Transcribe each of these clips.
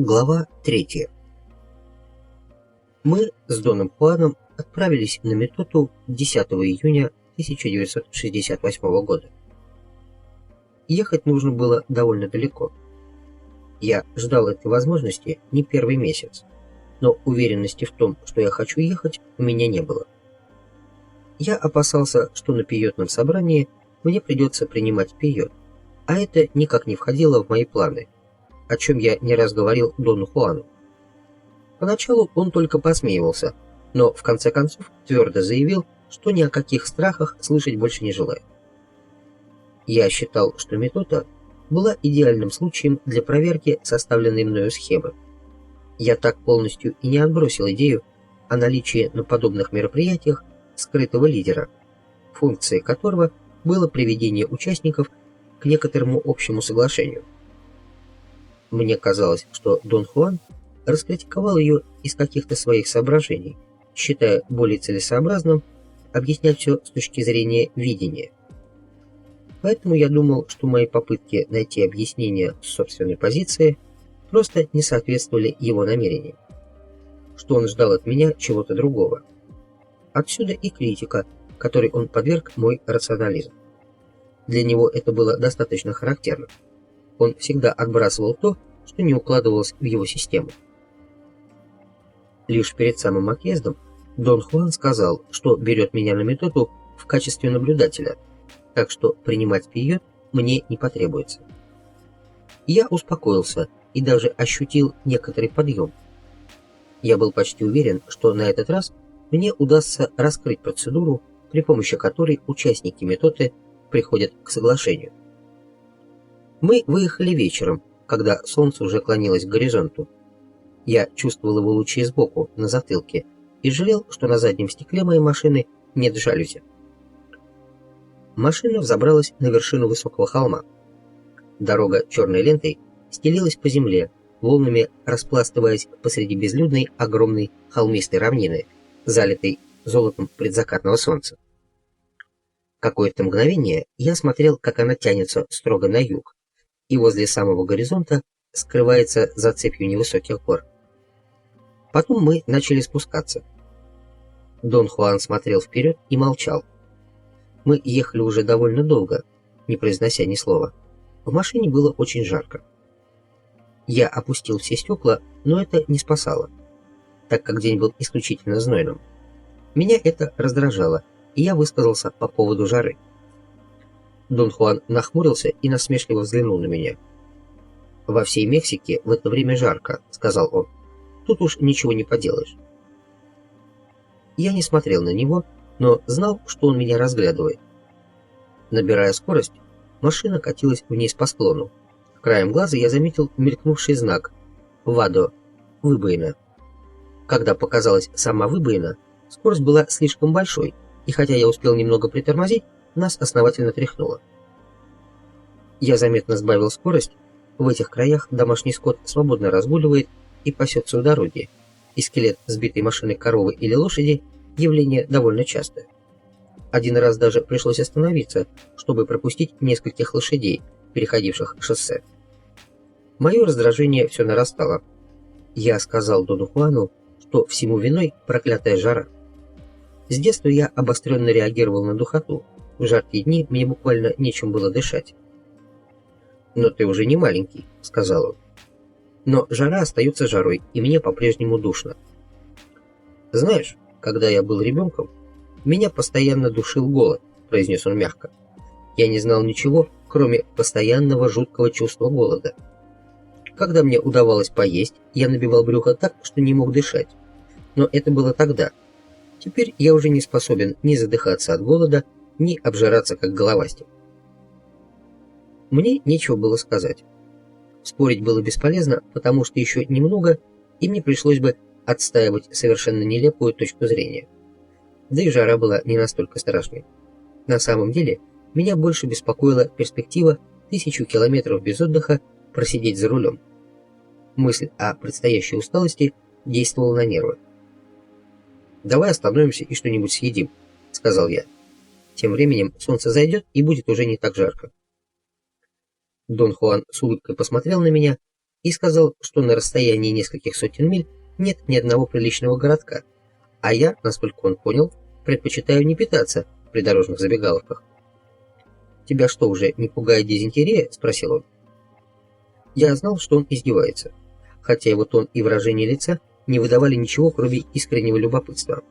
Глава 3. Мы с Доном Хуаном отправились на Метоту 10 июня 1968 года. Ехать нужно было довольно далеко. Я ждал этой возможности не первый месяц, но уверенности в том, что я хочу ехать, у меня не было. Я опасался, что на пейотном собрании мне придется принимать пейот, а это никак не входило в мои планы, о чем я не раз говорил Дону Хуану. Поначалу он только посмеивался, но в конце концов твердо заявил, что ни о каких страхах слышать больше не желает. Я считал, что метода была идеальным случаем для проверки составленной мною схемы. Я так полностью и не отбросил идею о наличии на подобных мероприятиях скрытого лидера, функцией которого было приведение участников к некоторому общему соглашению. Мне казалось, что Дон Хуан раскритиковал ее из каких-то своих соображений, считая более целесообразным объяснять все с точки зрения видения. Поэтому я думал, что мои попытки найти объяснение собственной позиции просто не соответствовали его намерениям, что он ждал от меня чего-то другого. Отсюда и критика, которой он подверг мой рационализм. Для него это было достаточно характерно. Он всегда отбрасывал то, что не укладывалось в его систему. Лишь перед самым отъездом Дон Хуан сказал, что берет меня на методу в качестве наблюдателя, так что принимать пейот мне не потребуется. Я успокоился и даже ощутил некоторый подъем. Я был почти уверен, что на этот раз мне удастся раскрыть процедуру, при помощи которой участники методы приходят к соглашению. Мы выехали вечером, когда солнце уже клонилось к горизонту. Я чувствовал его лучи сбоку, на затылке, и жалел, что на заднем стекле моей машины нет жалюзи. Машина взобралась на вершину высокого холма. Дорога черной лентой стелилась по земле, волнами распластываясь посреди безлюдной огромной холмистой равнины, залитой золотом предзакатного солнца. Какое-то мгновение я смотрел, как она тянется строго на юг, и возле самого горизонта скрывается за цепью невысоких гор. Потом мы начали спускаться. Дон Хуан смотрел вперед и молчал. Мы ехали уже довольно долго, не произнося ни слова. В машине было очень жарко. Я опустил все стекла, но это не спасало, так как день был исключительно знойным. Меня это раздражало, и я высказался по поводу жары. Дон Хуан нахмурился и насмешливо взглянул на меня. «Во всей Мексике в это время жарко», — сказал он. «Тут уж ничего не поделаешь». Я не смотрел на него, но знал, что он меня разглядывает. Набирая скорость, машина катилась вниз по склону. Краем глаза я заметил мелькнувший знак «Вадо» — выбоина. Когда показалась сама выбоина, скорость была слишком большой, и хотя я успел немного притормозить, нас основательно тряхнуло. Я заметно сбавил скорость. В этих краях домашний скот свободно разгуливает и пасется у дороги, и скелет сбитой машины коровы или лошади – явление довольно частое. Один раз даже пришлось остановиться, чтобы пропустить нескольких лошадей, переходивших шоссе. Мое раздражение все нарастало. Я сказал Дону Хуану, что всему виной проклятая жара. С детства я обостренно реагировал на духоту. В жаркие дни мне буквально нечем было дышать. «Но ты уже не маленький», — сказал он. «Но жара остается жарой, и мне по-прежнему душно. Знаешь, когда я был ребенком, меня постоянно душил голод», — произнес он мягко. «Я не знал ничего, кроме постоянного жуткого чувства голода. Когда мне удавалось поесть, я набивал брюхо так, что не мог дышать. Но это было тогда. Теперь я уже не способен ни задыхаться от голода, ни обжираться как головастик». Мне нечего было сказать. Спорить было бесполезно, потому что еще немного, и мне пришлось бы отстаивать совершенно нелепую точку зрения. Да и жара была не настолько страшной. На самом деле, меня больше беспокоила перспектива 1000 километров без отдыха просидеть за рулем. Мысль о предстоящей усталости действовала на нервы. «Давай остановимся и что-нибудь съедим», — сказал я. «Тем временем солнце зайдет и будет уже не так жарко». Дон Хуан с улыбкой посмотрел на меня, и сказал, что на расстоянии нескольких сотен миль нет ни одного приличного городка, а я, насколько он понял, предпочитаю не питаться в придорожных забегаловках. «Тебя что, уже не пугает дизентерия?» – спросил он. Я знал, что он издевается, хотя его тон и выражение лица не выдавали ничего, кроме искреннего любопытства.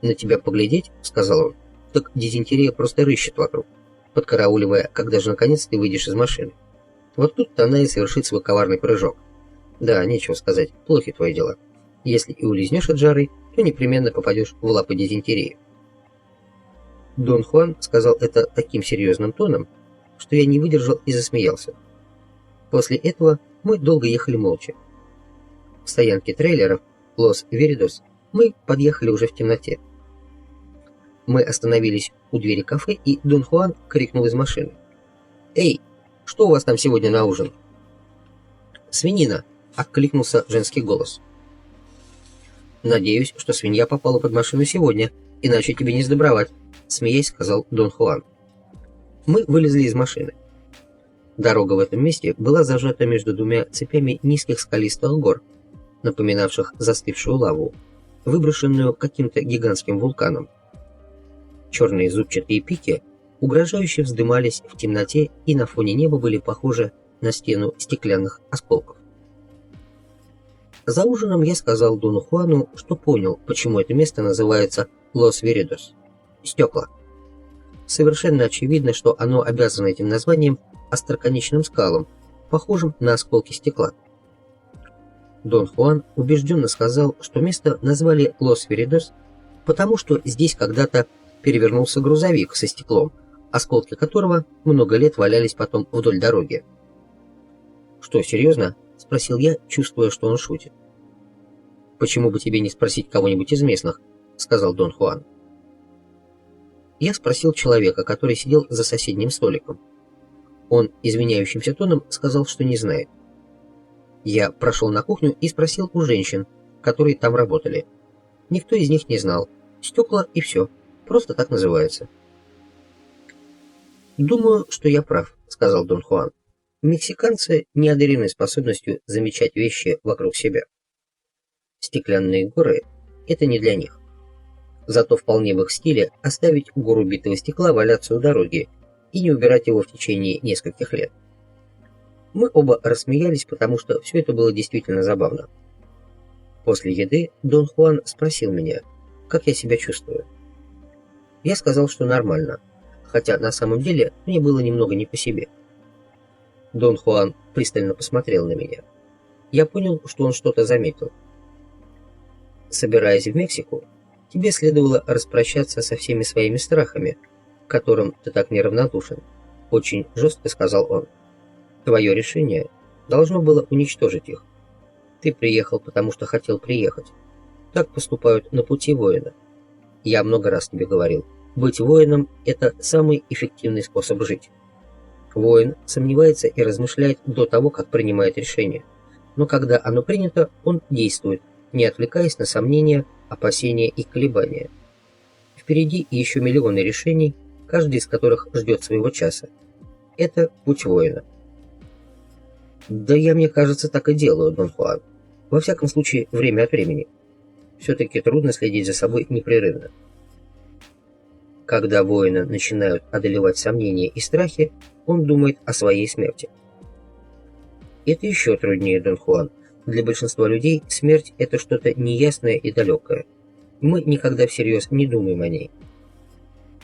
«На тебя поглядеть?» – сказал он. «Так дизентерия просто рыщет вокруг, подкарауливая, когда же наконец ты выйдешь из машины. Вот тут-то она и совершит свой коварный прыжок. Да, нечего сказать, плохи твои дела. Если и улизнешь от жары, то непременно попадешь в лапы дизентерии». Дон Хуан сказал это таким серьезным тоном, что я не выдержал и засмеялся. После этого мы долго ехали молча. В стоянке трейлеров Лос-Веридос мы подъехали уже в темноте. Мы остановились у двери кафе, и Дон Хуан крикнул из машины: «Эй, что у вас там сегодня на ужин?» «Свинина!» — откликнулся женский голос. «Надеюсь, что свинья попала под машину сегодня, иначе тебе не сдобровать», — смеясь сказал Дон Хуан. Мы вылезли из машины. Дорога в этом месте была зажата между двумя цепями низких скалистых гор, напоминавших застывшую лаву, выброшенную каким-то гигантским вулканом. Черные зубчатые пики угрожающе вздымались в темноте и на фоне неба были похожи на стену стеклянных осколков. За ужином я сказал Дону Хуану, что понял, почему это место называется Лос-Веридос – стекла. Совершенно очевидно, что оно обязано этим названием остроконечным скалам, похожим на осколки стекла. Дон Хуан убежденно сказал, что место назвали Лос-Веридос, потому что здесь когда-то перевернулся грузовик со стеклом, осколки которого много лет валялись потом вдоль дороги. «Что, серьезно?» — спросил я, чувствуя, что он шутит. «Почему бы тебе не спросить кого-нибудь из местных?» — сказал Дон Хуан. Я спросил человека, который сидел за соседним столиком. Он извиняющимся тоном сказал, что не знает. Я прошел на кухню и спросил у женщин, которые там работали. Никто из них не знал. Стекла и все. Просто так называется. «Думаю, что я прав», — сказал Дон Хуан. «Мексиканцы не одарены способностью замечать вещи вокруг себя. Стеклянные горы — это не для них. Зато вполне в их стиле оставить гору битого стекла валяться у дороги и не убирать его в течение нескольких лет». Мы оба рассмеялись, потому что все это было действительно забавно. После еды Дон Хуан спросил меня, как я себя чувствую. Я сказал, что нормально, хотя на самом деле мне было немного не по себе. Дон Хуан пристально посмотрел на меня. Я понял, что он что-то заметил. «Собираясь в Мексику, тебе следовало распрощаться со всеми своими страхами, к которым ты так неравнодушен», — очень жестко сказал он. «Твое решение должно было уничтожить их. Ты приехал, потому что хотел приехать. Так поступают на пути воина. Я много раз тебе говорил, быть воином – это самый эффективный способ жить. Воин сомневается и размышляет до того, как принимает решение. Но когда оно принято, он действует, не отвлекаясь на сомнения, опасения и колебания. Впереди еще миллионы решений, каждый из которых ждет своего часа. Это путь воина». «Да я, мне кажется, так и делаю, Дон Хуан. Во всяком случае, время от времени. Все-таки трудно следить за собой непрерывно». Когда воина начинают одолевать сомнения и страхи, он думает о своей смерти. Это еще труднее, Дон Хуан. Для большинства людей смерть – это что-то неясное и далекое. Мы никогда всерьез не думаем о ней.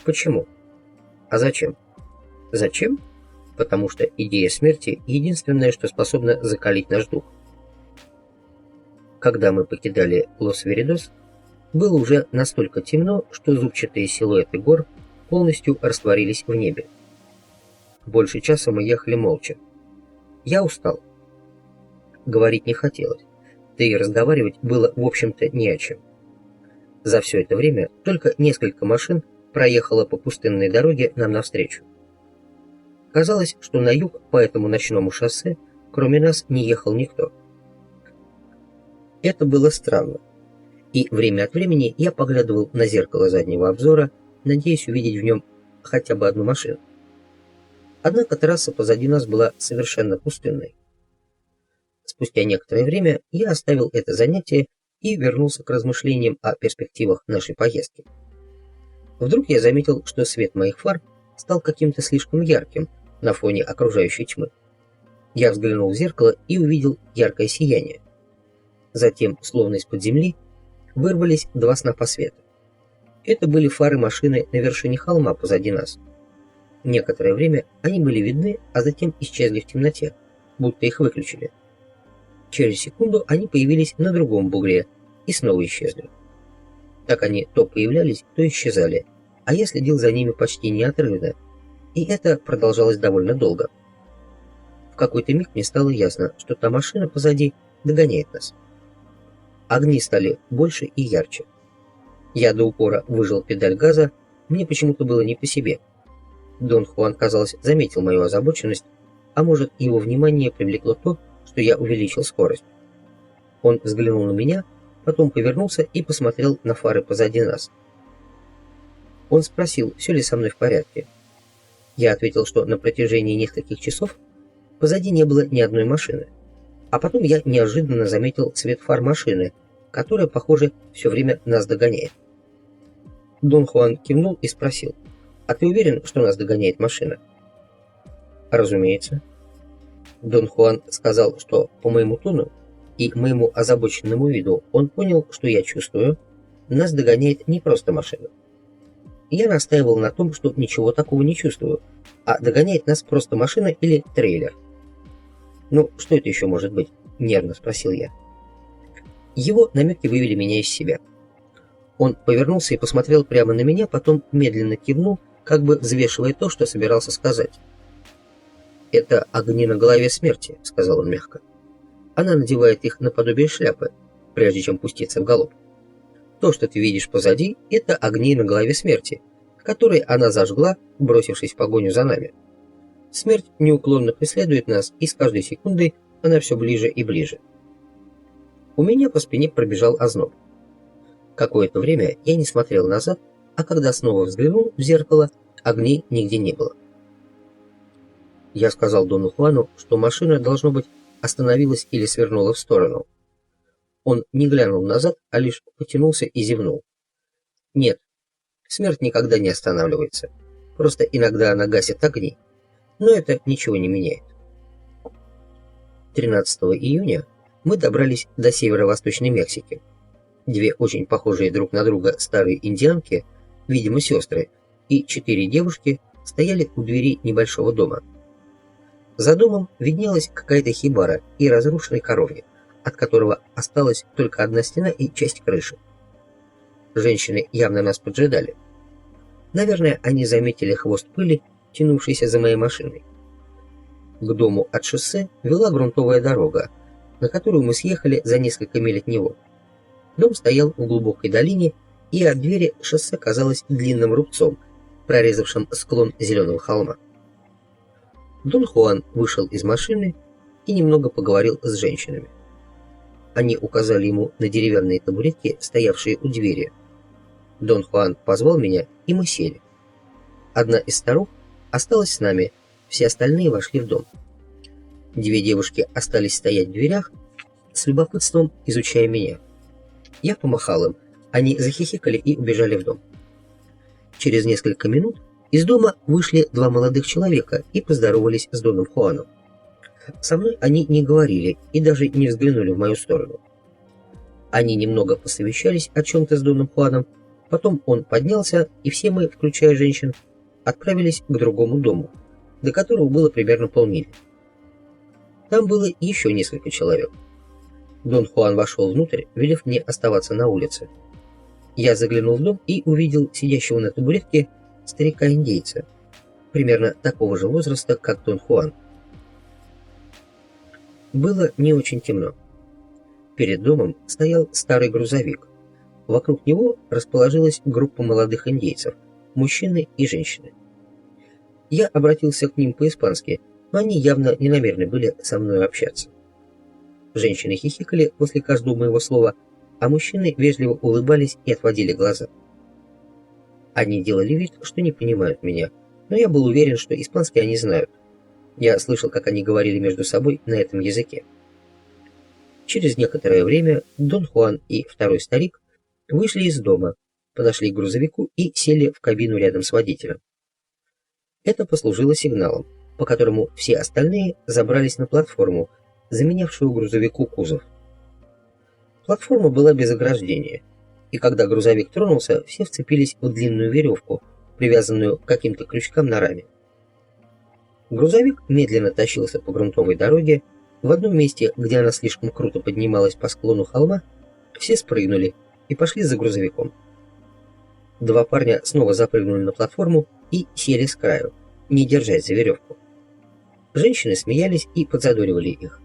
Почему? А зачем? Зачем? Потому что идея смерти – единственное, что способно закалить наш дух. Когда мы покидали Лос-Веридос, было уже настолько темно, что зубчатые силуэты гор полностью растворились в небе. Больше часа мы ехали молча. Я устал. Говорить не хотелось, да и разговаривать было, в общем-то, не о чем. За все это время только несколько машин проехало по пустынной дороге нам навстречу. Казалось, что на юг по этому ночному шоссе, кроме нас, не ехал никто. Это было странно. И время от времени я поглядывал на зеркало заднего обзора, надеясь увидеть в нем хотя бы одну машину. Однако трасса позади нас была совершенно пустынной. Спустя некоторое время я оставил это занятие и вернулся к размышлениям о перспективах нашей поездки. Вдруг я заметил, что свет моих фар стал каким-то слишком ярким на фоне окружающей тьмы. Я взглянул в зеркало и увидел яркое сияние. Затем, словно из-под земли, вырвались два снопа света. Это были фары машины на вершине холма позади нас. Некоторое время они были видны, а затем исчезли в темноте, будто их выключили. Через секунду они появились на другом бугре и снова исчезли. Так они то появлялись, то исчезали, а я следил за ними почти неотрывно, и это продолжалось довольно долго. В какой-то миг мне стало ясно, что та машина позади догоняет нас. Огни стали больше и ярче. Я до упора выжал педаль газа, мне почему-то было не по себе. Дон Хуан, казалось, заметил мою озабоченность, а может, его внимание привлекло то, что я увеличил скорость. Он взглянул на меня, потом повернулся и посмотрел на фары позади нас. Он спросил, все ли со мной в порядке. Я ответил, что на протяжении нескольких часов позади не было ни одной машины. А потом я неожиданно заметил цвет фар машины, которая, похоже, все время нас догоняет. Дон Хуан кивнул и спросил: «А ты уверен, что нас догоняет машина?» «Разумеется». Дон Хуан сказал, что по моему тону и моему озабоченному виду он понял, что я чувствую, нас догоняет не просто машина. Я настаивал на том, что ничего такого не чувствую, а догоняет нас просто машина или трейлер. «Ну, что это еще может быть?» — нервно спросил я. Его намеки вывели меня из себя. Он повернулся и посмотрел прямо на меня, потом медленно кивнул, как бы взвешивая то, что собирался сказать. «Это огни на голове смерти», — сказал он мягко. «Она надевает их наподобие шляпы, прежде чем пуститься в галоп. То, что ты видишь позади, это огни на голове смерти, которые она зажгла, бросившись в погоню за нами. Смерть неуклонно преследует нас, и с каждой секундой она все ближе и ближе». У меня по спине пробежал озноб. Какое-то время я не смотрел назад, а когда снова взглянул в зеркало, огней нигде не было. Я сказал Дону Хуану, что машина, должно быть, остановилась или свернула в сторону. Он не глянул назад, а лишь потянулся и зевнул. «Нет, смерть никогда не останавливается. Просто иногда она гасит огни. Но это ничего не меняет». 13 июня мы добрались до северо-восточной Мексики. Две очень похожие друг на друга старые индианки, видимо, сестры, и 4 девушки стояли у двери небольшого дома. За домом виднелась какая-то хибара и разрушенный коровник, от которого осталась только одна стена и часть крыши. Женщины явно нас поджидали. Наверное, они заметили хвост пыли, тянувшийся за моей машиной. К дому от шоссе вела грунтовая дорога, на которую мы съехали за несколько миль от него. Дом стоял в глубокой долине, и от двери шоссе казалось длинным рубцом, прорезавшим склон зеленого холма. Дон Хуан вышел из машины и немного поговорил с женщинами. Они указали ему на деревянные табуретки, стоявшие у двери. Дон Хуан позвал меня, и мы сели. Одна из старух осталась с нами, все остальные вошли в дом. 2 девушки остались стоять в дверях, с любопытством изучая меня. Я помахал им, они захихикали и убежали в дом. Через несколько минут из дома вышли 2 молодых человека и поздоровались с Доном Хуаном. Со мной они не говорили и даже не взглянули в мою сторону. Они немного посовещались о чем-то с Доном Хуаном, потом он поднялся, и все мы, включая женщин, отправились к другому дому, до которого было примерно полмили. Там было еще несколько человек. Дон Хуан вошел внутрь, велев мне оставаться на улице. Я заглянул в дом и увидел сидящего на табуретке старика-индейца, примерно такого же возраста, как Дон Хуан. Было не очень темно. Перед домом стоял старый грузовик. Вокруг него расположилась группа молодых индейцев, мужчины и женщины. Я обратился к ним по-испански, но они явно не намерены были со мной общаться. Женщины хихикали после каждого моего слова, а мужчины вежливо улыбались и отводили глаза. Они делали вид, что не понимают меня, но я был уверен, что испанский они знают. Я слышал, как они говорили между собой на этом языке. Через некоторое время Дон Хуан и второй старик вышли из дома, подошли к грузовику и сели в кабину рядом с водителем. Это послужило сигналом, по которому все остальные забрались на платформу, заменявшую грузовику кузов. Платформа была без ограждения, и когда грузовик тронулся, все вцепились в длинную веревку, привязанную к каким-то крючкам на раме. Грузовик медленно тащился по грунтовой дороге. В одном месте, где она слишком круто поднималась по склону холма, все спрыгнули и пошли за грузовиком. Два парня снова запрыгнули на платформу и сели с краю, не держась за веревку. Женщины смеялись и подзадоривали их.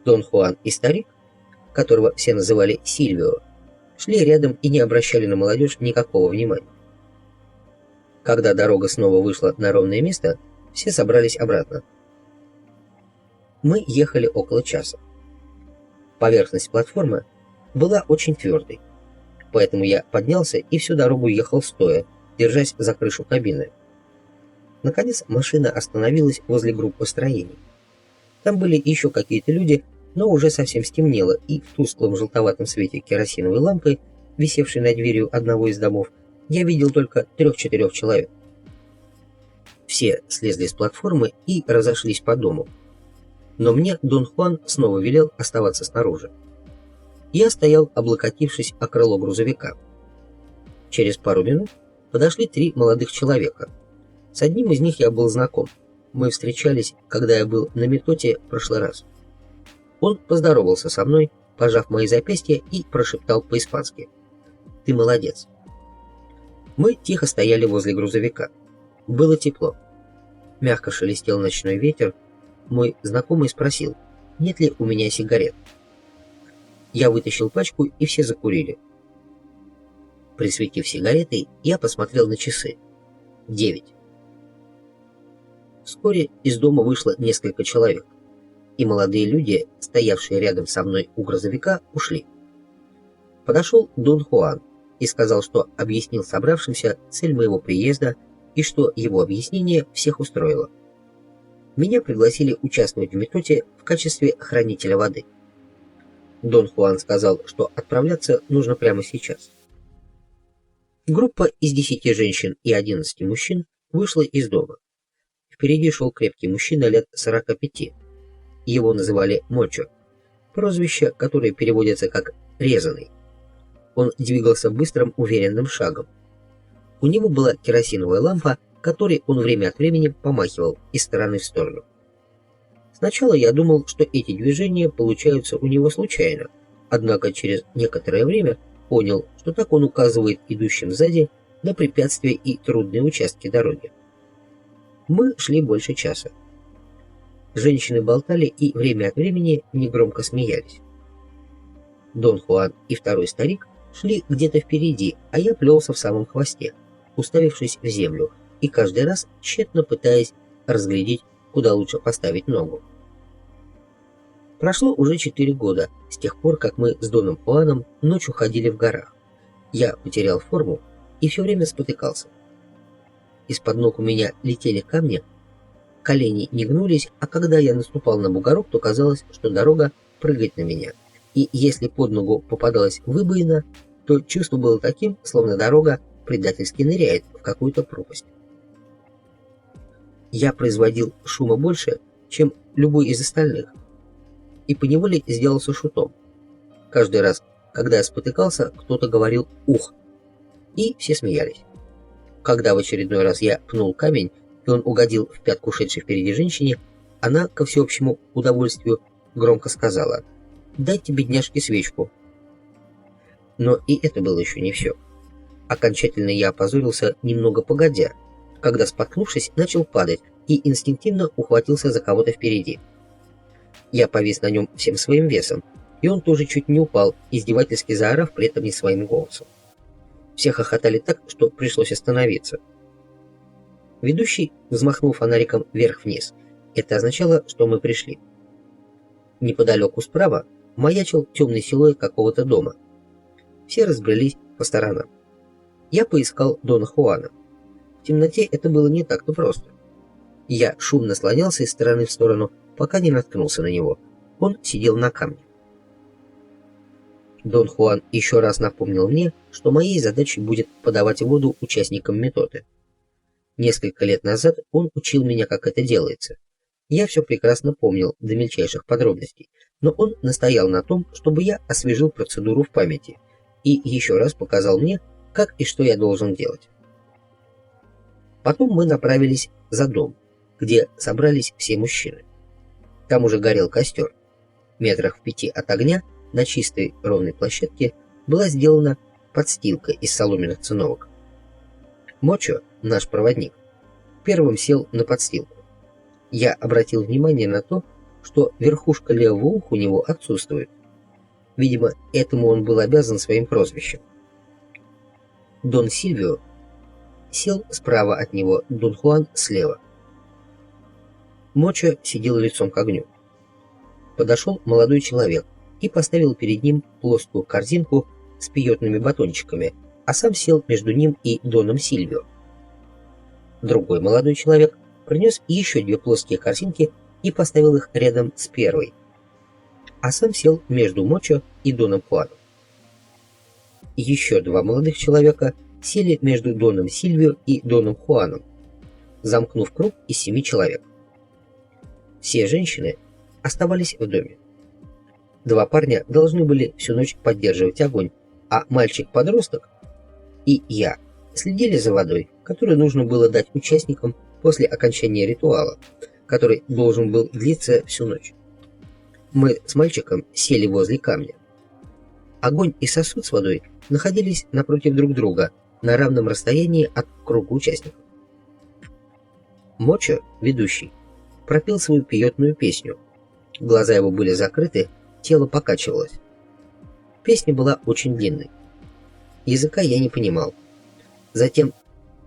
Дон Хуан и старик, которого все называли Сильвио, шли рядом и не обращали на молодежь никакого внимания. Когда дорога снова вышла на ровное место, все собрались обратно. Мы ехали около часа. Поверхность платформы была очень твердой, поэтому я поднялся и всю дорогу ехал стоя, держась за крышу кабины. Наконец машина остановилась возле группы строений. Там были еще какие-то люди, но уже совсем стемнело, и в тусклом желтоватом свете керосиновой лампы, висевшей над дверью одного из домов, я видел только 3-4 человек. Все слезли с платформы и разошлись по дому. Но мне Дон Хуан снова велел оставаться снаружи. Я стоял, облокотившись о крыло грузовика. Через пару минут подошли 3 молодых человека. С одним из них я был знаком. Мы встречались, когда я был на Метоте в прошлый раз. Он поздоровался со мной, пожав мои запястья, и прошептал по-испански: «Ты молодец». Мы тихо стояли возле грузовика. Было тепло. Мягко шелестел ночной ветер. Мой знакомый спросил, нет ли у меня сигарет. Я вытащил пачку, и все закурили. Присветив сигаретой, я посмотрел на часы. 9. Вскоре из дома вышло несколько человек, и молодые люди, стоявшие рядом со мной у грузовика, ушли. Подошел Дон Хуан и сказал, что объяснил собравшимся цель моего приезда и что его объяснение всех устроило. Меня пригласили участвовать в Метоте в качестве хранителя воды. Дон Хуан сказал, что отправляться нужно прямо сейчас. Группа из 10 женщин и 11 мужчин вышла из дома. Впереди шел крепкий мужчина лет 45. Его называли Мочо, прозвище, которое переводится как «резаный». Он двигался быстрым, уверенным шагом. У него была керосиновая лампа, которой он время от времени помахивал из стороны в сторону. Сначала я думал, что эти движения получаются у него случайно, однако через некоторое время понял, что так он указывает идущим сзади на препятствия и трудные участки дороги. Мы шли больше часа. Женщины болтали и время от времени негромко смеялись. Дон Хуан и второй старик шли где-то впереди, а я плелся в самом хвосте, уставившись в землю, и каждый раз тщетно пытаясь разглядеть, куда лучше поставить ногу. Прошло уже 4 года с тех пор, как мы с Доном Хуаном ночью ходили в горах. Я потерял форму и все время спотыкался. Из-под ног у меня летели камни, колени не гнулись, а когда я наступал на бугорок, то казалось, что дорога прыгает на меня. И если под ногу попадалась выбоина, то чувство было таким, словно дорога предательски ныряет в какую-то пропасть. Я производил шума больше, чем любой из остальных, и поневоле сделался шутом. Каждый раз, когда я спотыкался, кто-то говорил «ух», и все смеялись. Когда в очередной раз я пнул камень, и он угодил в пятку шедшей впереди женщине, она, ко всеобщему удовольствию, громко сказала: «Дайте бедняжке свечку». Но и это было еще не все. Окончательно я опозорился немного погодя, когда, споткнувшись, начал падать и инстинктивно ухватился за кого-то впереди. Я повис на нем всем своим весом, и он тоже чуть не упал, издевательски заорав при этом не своим голосом. Все хохотали так, что пришлось остановиться. Ведущий взмахнул фонариком вверх-вниз. Это означало, что мы пришли. Неподалеку справа маячил темный силуэт какого-то дома. Все разбрелись по сторонам. Я поискал Дона Хуана. В темноте это было не так-то просто. Я шумно слонялся из стороны в сторону, пока не наткнулся на него. Он сидел на камне. Дон Хуан еще раз напомнил мне, что моей задачей будет подавать воду участникам методы. Несколько лет назад он учил меня, как это делается. Я все прекрасно помнил до мельчайших подробностей, но он настоял на том, чтобы я освежил процедуру в памяти и еще раз показал мне, как и что я должен делать. Потом мы направились за дом, где собрались все мужчины. Там уже горел костер. Метрах в 5 от огня на чистой ровной площадке была сделана подстилка из соломенных циновок. Мочо, наш проводник, первым сел на подстилку. Я обратил внимание на то, что верхушка левого уха у него отсутствует. Видимо, этому он был обязан своим прозвищем. Дон Сильвио сел справа от него, Дон Хуан слева. Мочо сидел лицом к огню. Подошел молодой человек и поставил перед ним плоскую корзинку с пиотными батончиками, а сам сел между ним и Доном Сильвио. Другой молодой человек принес еще 2 плоские корзинки и поставил их рядом с первой, а сам сел между Мочо и Доном Хуаном. Еще 2 молодых человека сели между Доном Сильвио и Доном Хуаном, замкнув круг из 7 человек. Все женщины оставались в доме. 2 парня должны были всю ночь поддерживать огонь, а мальчик-подросток и я следили за водой, которую нужно было дать участникам после окончания ритуала, который должен был длиться всю ночь. Мы с мальчиком сели возле камня. Огонь и сосуд с водой находились напротив друг друга на равном расстоянии от круга участников. Мочо, ведущий, пропел свою пиотную песню. Глаза его были закрыты, тело покачивалось. Песня была очень длинной. Языка я не понимал. Затем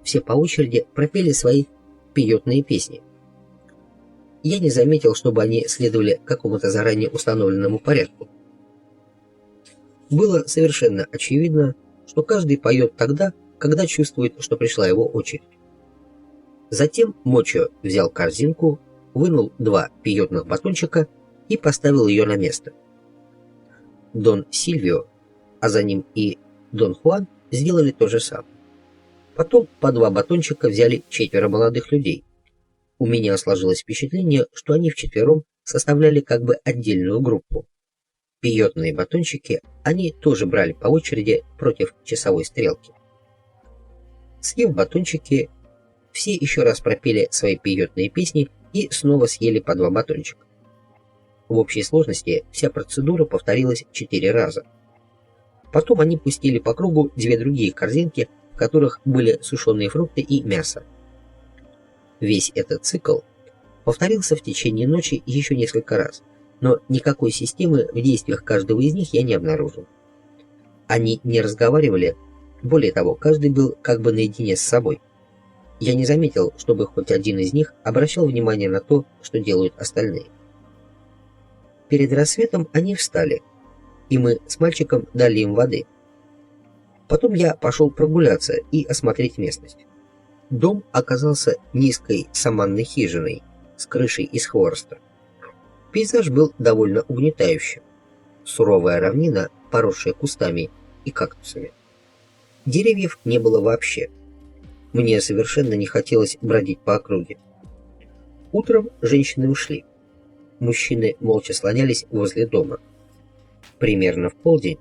все по очереди пропели свои пиотные песни. Я не заметил, чтобы они следовали какому-то заранее установленному порядку. Было совершенно очевидно, что каждый поет тогда, когда чувствует, что пришла его очередь. Затем Мочо взял корзинку, вынул 2 пиотных батончика и поставил ее на место. Дон Сильвио, а за ним и Дон Хуан сделали то же самое. Потом по 2 батончика взяли 4 молодых людей. У меня сложилось впечатление, что они вчетвером составляли как бы отдельную группу. Пиотные батончики они тоже брали по очереди против часовой стрелки. Съев батончики, все еще раз пропели свои пиотные песни и снова съели по 2 батончика. В общей сложности вся процедура повторилась 4 раза. Потом они пустили по кругу 2 другие корзинки, в которых были сушеные фрукты и мясо. Весь этот цикл повторился в течение ночи еще несколько раз, но никакой системы в действиях каждого из них я не обнаружил. Они не разговаривали, более того, каждый был как бы наедине с собой. Я не заметил, чтобы хоть один из них обращал внимание на то, что делают остальные. Перед рассветом они встали, и мы с мальчиком дали им воды. Потом я пошел прогуляться и осмотреть местность. Дом оказался низкой саманной хижиной с крышей из хвороста. Пейзаж был довольно угнетающим. Суровая равнина, поросшая кустами и кактусами. Деревьев не было вообще. Мне совершенно не хотелось бродить по округе. Утром женщины ушли. Мужчины молча слонялись возле дома. Примерно в полдень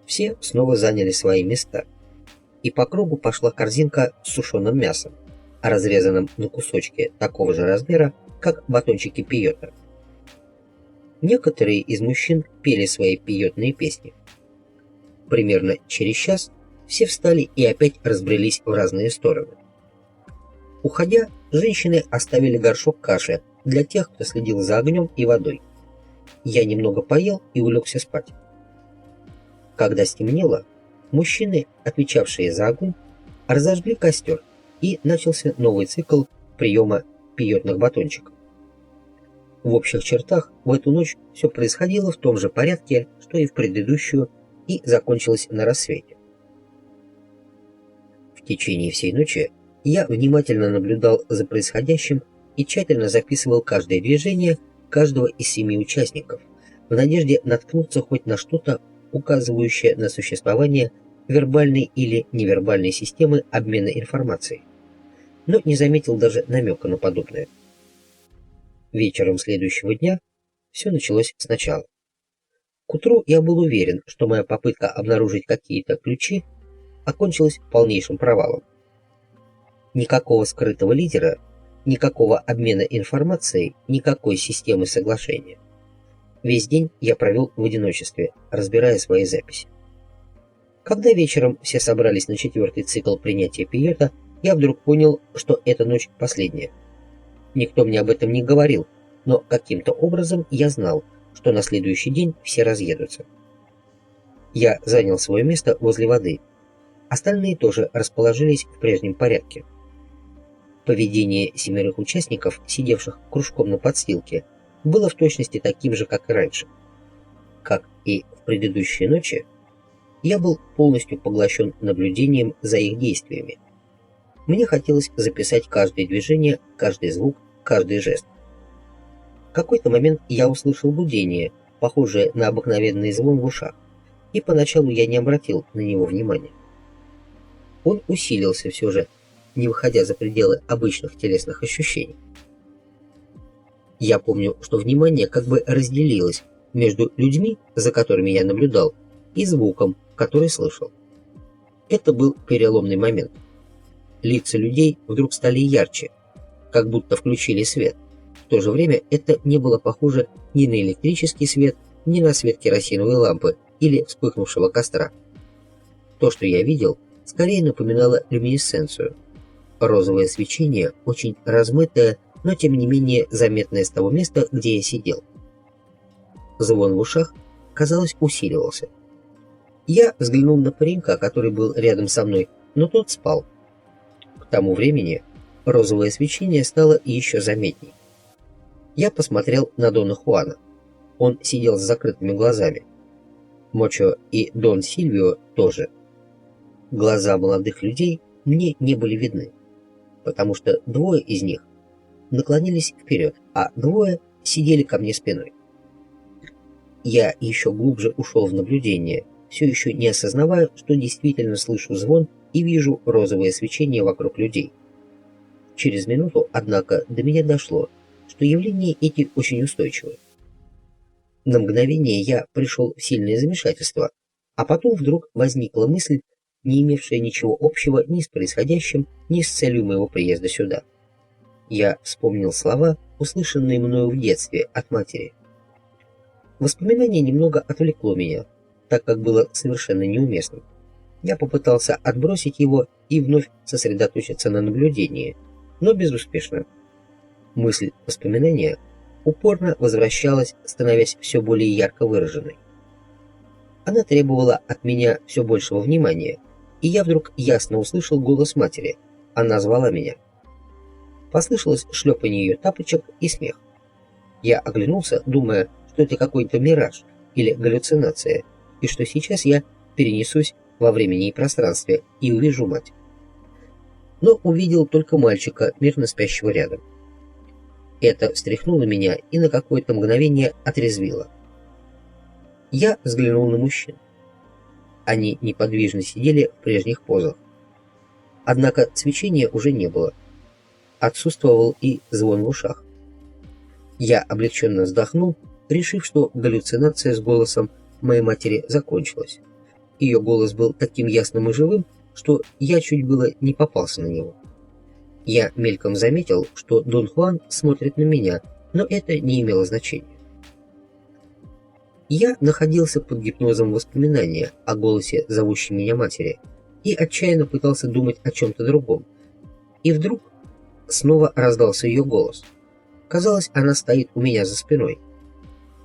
все снова заняли свои места, и по кругу пошла корзинка с сушеным мясом, разрезанным на кусочки такого же размера, как батончики пиота. Некоторые из мужчин пели свои пиотные песни. Примерно через час все встали и опять разбрелись в разные стороны. Уходя, женщины оставили горшок каши для тех, кто следил за огнем и водой. Я немного поел и улегся спать. Когда стемнело, мужчины, отвечавшие за огонь, разожгли костер, и начался новый цикл приема пиотных батончиков. В общих чертах в эту ночь все происходило в том же порядке, что и в предыдущую, и закончилось на рассвете. В течение всей ночи я внимательно наблюдал за происходящим и тщательно записывал каждое движение каждого из 7 участников, в надежде наткнуться хоть на что-то указывающая на существование вербальной или невербальной системы обмена информацией, но не заметил даже намека на подобное. Вечером следующего дня все началось сначала. К утру я был уверен, что моя попытка обнаружить какие-то ключи окончилась полнейшим провалом. Никакого скрытого лидера, никакого обмена информацией, никакой системы соглашения. Весь день я провел в одиночестве, разбирая свои записи. Когда вечером все собрались на 4-й цикл принятия Пиета, я вдруг понял, что эта ночь последняя. Никто мне об этом не говорил, но каким-то образом я знал, что на следующий день все разъедутся. Я занял свое место возле воды. Остальные тоже расположились в прежнем порядке. Поведение 7 участников, сидевших кружком на подстилке, было в точности таким же, как и раньше. Как и в предыдущие ночи, я был полностью поглощен наблюдением за их действиями. Мне хотелось записать каждое движение, каждый звук, каждый жест. В какой-то момент я услышал гудение, похожее на обыкновенный звон в ушах, и поначалу я не обратил на него внимания. Он усилился все же, не выходя за пределы обычных телесных ощущений. Я помню, что внимание как бы разделилось между людьми, за которыми я наблюдал, и звуком, который слышал. Это был переломный момент. Лица людей вдруг стали ярче, как будто включили свет. В то же время это не было похоже ни на электрический свет, ни на свет керосиновой лампы или вспыхнувшего костра. То, что я видел, скорее напоминало люминесценцию. Розовое свечение, очень размытое, но тем не менее заметное с того места, где я сидел. Звон в ушах, казалось, усиливался. Я взглянул на паренька, который был рядом со мной, но тот спал. К тому времени розовое свечение стало еще заметней. Я посмотрел на Дона Хуана. Он сидел с закрытыми глазами. Мочо и Дон Сильвио тоже. Глаза молодых людей мне не были видны, потому что двое из них наклонились вперед, а двое сидели ко мне спиной. Я еще глубже ушел в наблюдение, все еще не осознавая, что действительно слышу звон и вижу розовое свечение вокруг людей. Через минуту, однако, до меня дошло, что явления эти очень устойчивы. На мгновение я пришел в сильное замешательство, а потом вдруг возникла мысль, не имевшая ничего общего ни с происходящим, ни с целью моего приезда сюда. Я вспомнил слова, услышанные мною в детстве от матери. Воспоминание немного отвлекло меня, так как было совершенно неуместным. Я попытался отбросить его и вновь сосредоточиться на наблюдении, но безуспешно. Мысль воспоминания упорно возвращалась, становясь все более ярко выраженной. Она требовала от меня все большего внимания, и я вдруг ясно услышал голос матери. Она звала меня. Послышалось шлепанье ее тапочек и смех. Я оглянулся, думая, что это какой-то мираж или галлюцинация, и что сейчас я перенесусь во времени и пространстве и увижу мать. Но увидел только мальчика, мирно спящего рядом. Это встряхнуло меня и на какое-то мгновение отрезвило. Я взглянул на мужчин. Они неподвижно сидели в прежних позах. Однако свечения уже не было. Отсутствовал и звон в ушах. Я облегченно вздохнул, решив, что галлюцинация с голосом моей матери закончилась. Ее голос был таким ясным и живым, что я чуть было не попался на него. Я мельком заметил, что Дон Хуан смотрит на меня, но это не имело значения. Я находился под гипнозом воспоминания о голосе зовущей меня матери и отчаянно пытался думать о чем-то другом. И вдруг снова раздался ее голос. Казалось, она стоит у меня за спиной.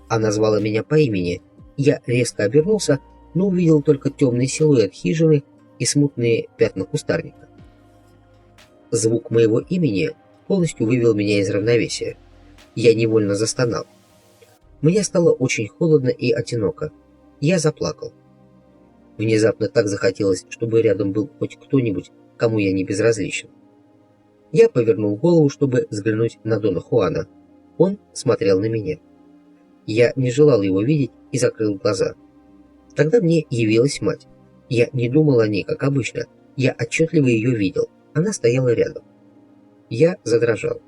Она звала меня по имени. Я резко обернулся, но увидел только темный силуэт хижины и смутные пятна кустарника. Звук моего имени полностью вывел меня из равновесия. Я невольно застонал. Мне стало очень холодно и одиноко. Я заплакал. Внезапно так захотелось, чтобы рядом был хоть кто-нибудь, кому я не безразличен. Я повернул голову, чтобы взглянуть на Дона Хуана. Он смотрел на меня. Я не желал его видеть и закрыл глаза. Тогда мне явилась мать. Я не думал о ней, как обычно. Я отчетливо ее видел. Она стояла рядом. Я задрожал.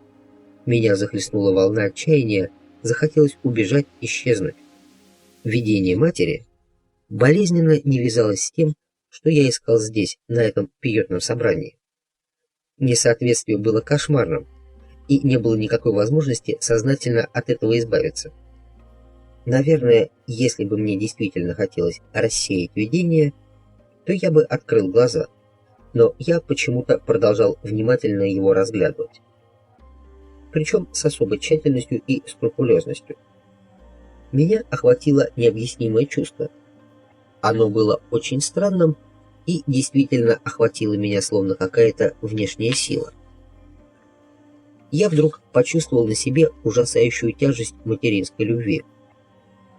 Меня захлестнула волна отчаяния, захотелось убежать, исчезнуть. Видение матери болезненно не вязалось с тем, что я искал здесь, на этом пиетном собрании. Несоответствие было кошмарным, и не было никакой возможности сознательно от этого избавиться. Наверное, если бы мне действительно хотелось рассеять видение, то я бы открыл глаза, но я почему-то продолжал внимательно его разглядывать. Причем с особой тщательностью и скрупулезностью. Меня охватило необъяснимое чувство. Оно было очень странным и действительно охватило меня словно какая-то внешняя сила. Я вдруг почувствовал на себе ужасающую тяжесть материнской любви.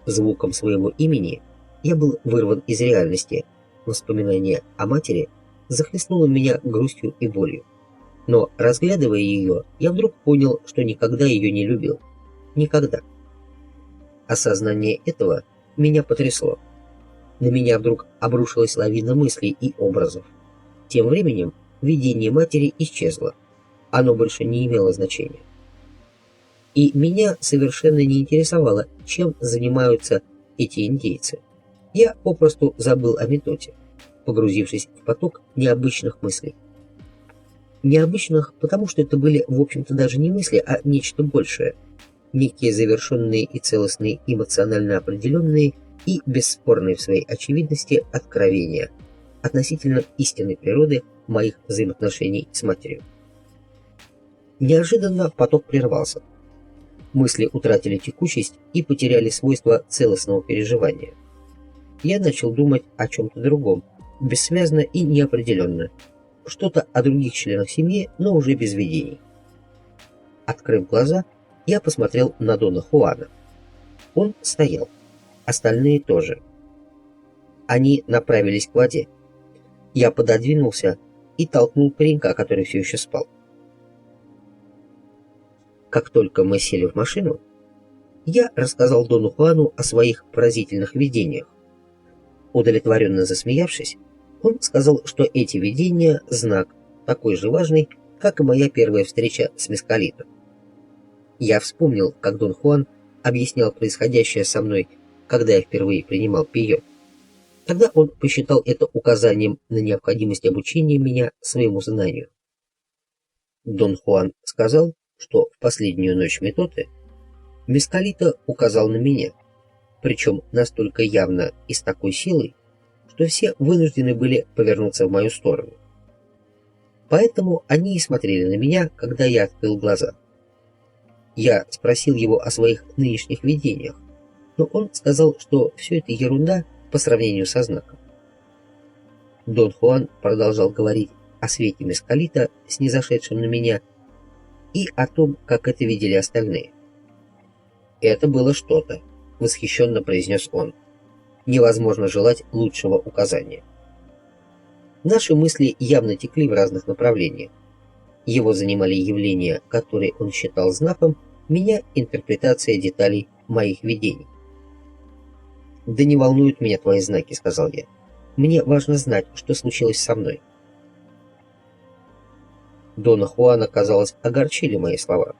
Звуком своего имени я был вырван из реальности. Воспоминание о матери захлестнуло меня грустью и болью. Но, разглядывая ее, я вдруг понял, что никогда ее не любил. Никогда. Осознание этого меня потрясло. На меня вдруг обрушилась лавина мыслей и образов. Тем временем видение матери исчезло. Оно больше не имело значения. И меня совершенно не интересовало, чем занимаются эти индейцы. Я попросту забыл о методе, погрузившись в поток необычных мыслей. Необычных, потому что это были, в общем-то, даже не мысли, а нечто большее. Некие завершенные и целостные, эмоционально определенные и бесспорные в своей очевидности откровения относительно истинной природы моих взаимоотношений с матерью. Неожиданно поток прервался. Мысли утратили текучесть и потеряли свойства целостного переживания. Я начал думать о чем-то другом, бессвязно и неопределенно. Что-то о других членах семьи, но уже без видений. Открыв глаза, я посмотрел на Дона Хуана. Он стоял. Остальные тоже. Они направились к воде. Я пододвинулся и толкнул паренька, который все еще спал. Как только мы сели в машину, я рассказал Дону Хуану о своих поразительных видениях. Удовлетворенно засмеявшись, он сказал, что эти видения – знак, такой же важный, как и моя первая встреча с Мескалитом. Я вспомнил, как Дон Хуан объяснял происходящее со мной, когда я впервые принимал пиет. Тогда он посчитал это указанием на необходимость обучения меня своему знанию. Дон Хуан сказал, что в последнюю ночь Метоты Мескалита указал на меня, причем настолько явно и с такой силой, что все вынуждены были повернуться в мою сторону. Поэтому они и смотрели на меня, когда я открыл глаза. Я спросил его о своих нынешних видениях, но он сказал, что все это ерунда по сравнению со знаком. Дон Хуан продолжал говорить о свете Мескалита, снизошедшем на меня, и о том, как это видели остальные. «Это было что-то», — восхищенно произнес он. «Невозможно желать лучшего указания». Наши мысли явно текли в разных направлениях. Его занимали явления, которые он считал знаком, меня — интерпретация деталей моих видений. «Да не волнуют меня твои знаки», — сказал я. «Мне важно знать, что случилось со мной». Дона Хуана, казалось, огорчили мои слова.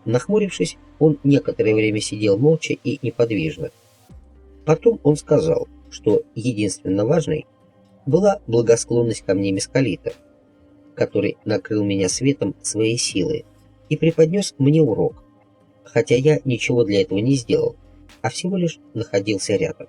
Нахмурившись, он некоторое время сидел молча и неподвижно. Потом он сказал, что единственно важной была благосклонность ко мне Мескалита, который накрыл меня светом своей силы и преподнес мне урок, хотя я ничего для этого не сделал, а всего лишь находился рядом.